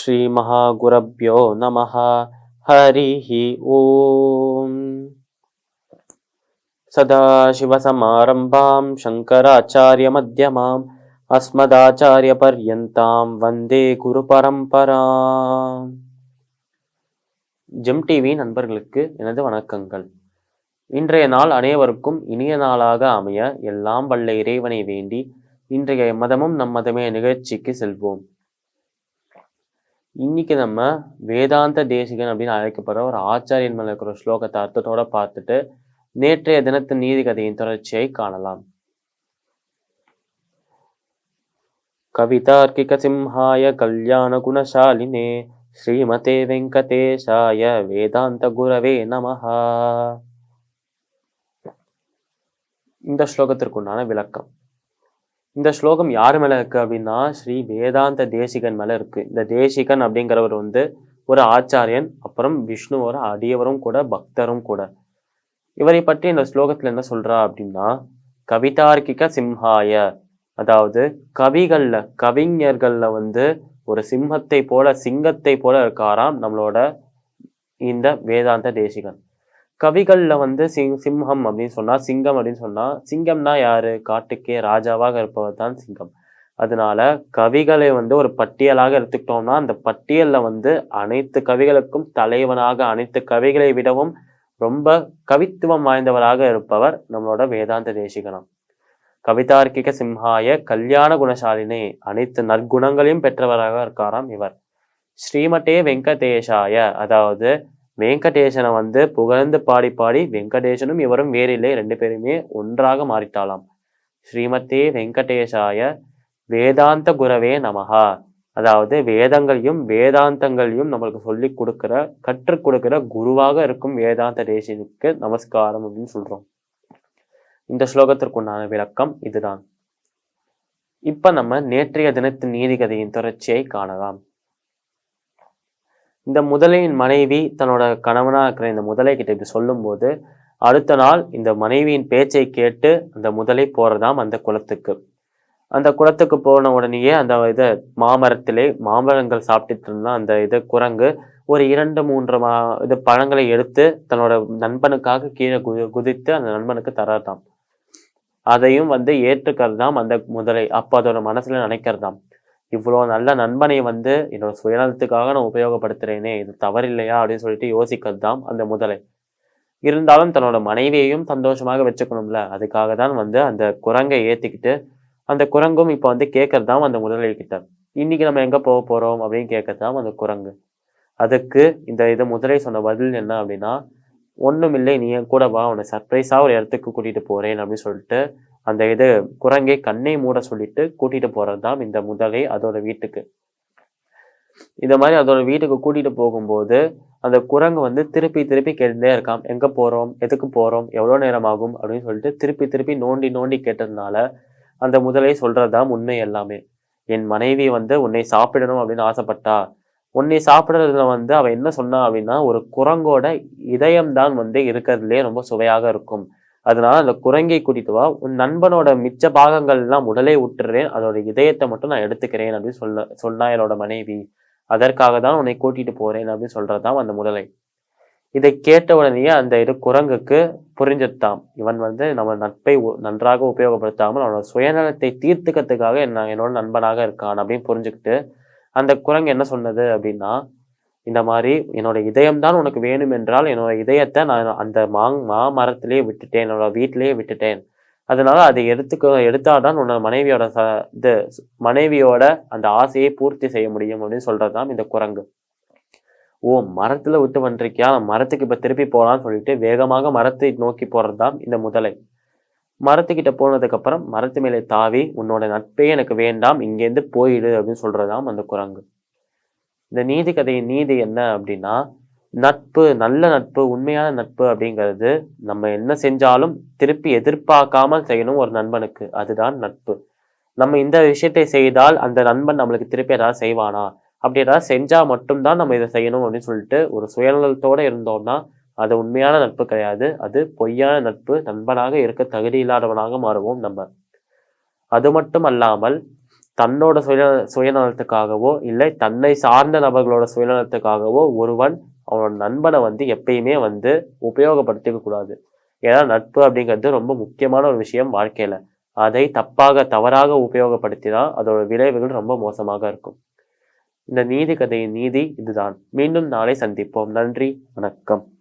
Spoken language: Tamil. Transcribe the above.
ஸ்ரீ மகாகுரப்யோ நமஹ. ஹரிஹி ஓம். சதாசிவசமாரம்பாம் சங்கராச்சாரிய மத்யமாம் அஸ்மதாச்சாரிய பர்யந்தாம் வந்தே குரு பரம்பராம். ஜெம் டிவி நண்பர்களுக்கு எனது வணக்கங்கள். இன்றைய நாள் அனைவருக்கும் இனிய நாளாக அமைய எல்லாம் வல்ல இறைவனை வேண்டி இன்றைய மதமும் நம் மதமே நிகழ்ச்சிக்கு செல்வோம். இன்னைக்கு நம்ம வேதாந்த தேசிகன் அப்படின்னு அழைக்கப்படுற ஒரு ஆச்சாரியன் மேல இருக்கிற ஸ்லோகத்தை அர்த்தத்தோட பார்த்துட்டு நேற்றைய தினத்தின் நீதி கதையின் தொடர்ச்சியை காணலாம். கவிதார்க்கிக சிம்ஹாய கல்யாண குணசாலினே ஸ்ரீமதே வெங்கடேஷாய வேதாந்த குரவே நமஹா. இந்த ஸ்லோகத்திற்குண்டான விளக்கம். இந்த ஸ்லோகம் யார் மேல இருக்கு அப்படின்னா ஸ்ரீ வேதாந்த தேசிகன் மேல இருக்கு. இந்த தேசிகன் அப்படிங்கிறவர் ஒரு ஆச்சாரியன், அப்புறம் விஷ்ணுவோட அடியவரும் கூட, பக்தரும் கூட. இவரை பற்றி இந்த ஸ்லோகத்துல என்ன சொல்றா அப்படின்னா, கவிதார்க்கிக சிம்ஹாய, அதாவது கவிஞர்கள்ல ஒரு சிம்மத்தை போல, சிங்கத்தை போல இருக்காராம் நம்மளோட இந்த வேதாந்த தேசிகன். கவிகள்ல சிம்ஹம் அப்படின்னு சொன்னா, சிங்கம் அப்படின்னு சொன்னா, சிங்கம்னா யாரு? காட்டுக்கே ராஜாவாக இருப்பவர் தான் சிங்கம். அதனால கவிகளை ஒரு பட்டியலாக எடுத்துக்கிட்டோம்னா, அந்த பட்டியல்ல அனைத்து கவிகளுக்கும் தலைவனாக, அனைத்து கவிகளை விடவும் ரொம்ப கவித்துவம் வாய்ந்தவராக இருப்பவர் நம்மளோட வேதாந்த தேசிகனம். கவிதார்க்கிக சிம்ஹாய கல்யாண குணசாலினே, அனைத்து நற்குணங்களையும் பெற்றவராக இருக்காராம் இவர். ஸ்ரீமதே வெங்கடேஷாய, அதாவது வெங்கடேசனை புகழ்ந்து பாடி பாடி வெங்கடேசனும் இவரும் வேறில்லை, ரெண்டு பேருமே ஒன்றாக மாறிட்டாலாம். ஸ்ரீமதே வெங்கடேஷாய வேதாந்த குரவே நமஹா, அதாவது வேதங்களையும் வேதாந்தங்களையும் நம்மளுக்கு சொல்லி கற்றுக் கொடுக்கிற குருவாக இருக்கும் வேதாந்த தேசிகனுக்கு நமஸ்காரம் அப்படின்னு சொல்றோம். இந்த ஸ்லோகத்திற்குண்டான விளக்கம் இதுதான். இப்ப நம்ம நேற்றைய தினத்தின் நீதி கதையின் தொடர்ச்சியை காணலாம். இந்த முதலையின் மனைவி தன்னோட கணவனா இருக்கிற இந்த முதலை கிட்ட இப்படி சொல்லும் போது, அடுத்த நாள் இந்த மனைவியின் பேச்சை கேட்டு அந்த முதலை போறதாம் அந்த குளத்துக்கு. அந்த குளத்துக்கு போன உடனேயே அந்த மாமரத்திலே மாம்பழங்கள் சாப்பிட்டுட்டு இருந்தா அந்த குரங்கு ஒரு 2-3 பழங்களை எடுத்து தன்னோட நண்பனுக்காக கீழே குதித்து அந்த நண்பனுக்கு தரதாம். அதையும் ஏற்றுக்கிறதாம் அந்த முதலை. அப்போ அதோட மனசுல நினைக்கிறதாம், இவ்வளோ நல்ல நண்பனை என்னோட சுயநலத்துக்காக நான் உபயோகப்படுத்துறேனே, இது தவறில்லையா அப்படின்னு சொல்லிட்டு யோசிக்கிறதாம் அந்த முதலை. இருந்தாலும் தன்னோட மனைவியையும் சந்தோஷமாக வச்சுக்கணும்ல, அதுக்காக தான் அந்த குரங்கை ஏத்திக்கிட்டு அந்த குரங்கும் இப்போ கேட்கறதாம் அந்த முதலை கிட்ட, இன்னைக்கு நம்ம எங்க போக போறோம் அப்படின்னு கேட்கறதாம் அந்த குரங்கு. அதுக்கு இந்த முதலை சொன்ன பதில் என்ன அப்படின்னா, ஒண்ணும் இல்லை, நீ என் கூட வா, உன்னை சர்ப்ரைஸா ஒரு இடத்துக்கு கூட்டிட்டு போறேன் அப்படின்னு சொல்லிட்டு அந்த குரங்கை கண்ணை மூட சொல்லிட்டு கூட்டிட்டு போறதுதான் இந்த முதலை அதோட வீட்டுக்கு. இந்த மாதிரி அதோட வீட்டுக்கு கூட்டிட்டு போகும்போது அந்த குரங்கு திருப்பி திருப்பி கேட்டுட்டே இருக்கான், எங்க போறோம், எதுக்கு போறோம், எவ்வளவு நேரம் ஆகும் அப்படின்னு சொல்லிட்டு திருப்பி திருப்பி நோண்டி நோண்டி கேட்டதுனால அந்த முதலை சொல்றதுதான் உண்மை எல்லாமே. என் மனைவி உன்னை சாப்பிடணும் அப்படின்னு ஆசைப்பட்டா. உன்னை சாப்பிடுறதுல அவ என்ன சொன்னா அப்படின்னா, ஒரு குரங்கோட இதயம்தான் இருக்கிறதுலே ரொம்ப சுவையாக இருக்கும், அதனால அந்த குரங்கை கூட்டிட்டு வா, உன் நண்பனோட மிச்ச பாகங்கள் எல்லாம் உடலே விட்டுறேன், அதோட இதயத்தை மட்டும் நான் எடுத்துக்கிறேன் அப்படின்னு சொன்னா என்னோட மனைவி. அதற்காக தான் உன்னை கூட்டிட்டு போறேன் அப்படின்னு சொல்றதாம் அந்த முதலை. இதை கேட்ட உடனேயே அந்த குரங்குக்கு புரிஞ்சுட்டாம், இவன் நம்ம நட்பை நன்றாக உபயோகப்படுத்தாமல் அவனோட சுயநலத்தை தீர்த்துக்கிறதுக்காக என்னோட நண்பனாக இருக்கான் அப்படின்னு புரிஞ்சுக்கிட்டு அந்த குரங்கு என்ன சொன்னது அப்படின்னா, இந்த மாதிரி என்னோட இதயம்தான் உனக்கு வேணும் என்றால் என்னோட இதயத்தை நான் அந்த மாமரத்திலேயே விட்டுட்டேன், என்னோட வீட்டிலேயே விட்டுட்டேன், அதனால அதை எடுத்தாதான் உன்னோட மனைவியோட அந்த ஆசையை பூர்த்தி செய்ய முடியும் அப்படின்னு சொல்றதுதான் இந்த குரங்கு. ஓ, மரத்துல விட்டு வந்துருக்கியா, மரத்துக்கு இப்ப திருப்பி போலான்னு சொல்லிட்டு வேகமாக மரத்தை நோக்கி போறதுதான் இந்த முதலை. மரத்துக்கிட்ட போனதுக்கு அப்புறம் மரத்து மேலே தாவி, உன்னோட நட்பே எனக்கு வேண்டாம், இங்கேருந்து போயிடு அப்படின்னு சொல்றதாம் அந்த குரங்கு. இந்த நீதி கதையின் நீதி என்ன அப்படின்னா, நட்பு, நல்ல நட்பு, உண்மையான நட்பு அப்படிங்கிறது நம்ம என்ன செஞ்சாலும் திருப்பி எதிர்பார்க்காமல் செய்யணும் ஒரு நண்பனுக்கு, அதுதான் நட்பு. நம்ம இந்த விஷயத்தை செய்தால் அந்த நண்பன் நம்மளுக்கு திருப்பி ஏதாவது செய்வானா, அப்படி ஏதாவது செஞ்சா மட்டும்தான் நம்ம இதை செய்யணும் அப்படின்னு சொல்லிட்டு ஒரு சுயநலத்தோட இருந்தோம்னா அது உண்மையான நட்பு கிடையாது, அது பொய்யான நட்பு. நண்பனாக இருக்க தகுதி இல்லாதவனாக மாறுவோம் நம்ம. அது மட்டும் அல்லாமல் தன்னோட சுயநலத்துக்காகவோ இல்லை தன்னை சார்ந்த நபர்களோட சுயநலத்துக்காகவோ ஒருவன் அவனோட நண்பனை எப்பயுமே உபயோகப்படுத்திக்க கூடாது. ஏன்னா நட்பு அப்படிங்கிறது ரொம்ப முக்கியமான ஒரு விஷயம் வாழ்க்கையில. அதை தவறாக உபயோகப்படுத்தினா அதோட விளைவுகள் ரொம்ப மோசமாக இருக்கும். இந்த நீதி கதையின் நீதி இதுதான். மீண்டும் நாளை சந்திப்போம். நன்றி, வணக்கம்.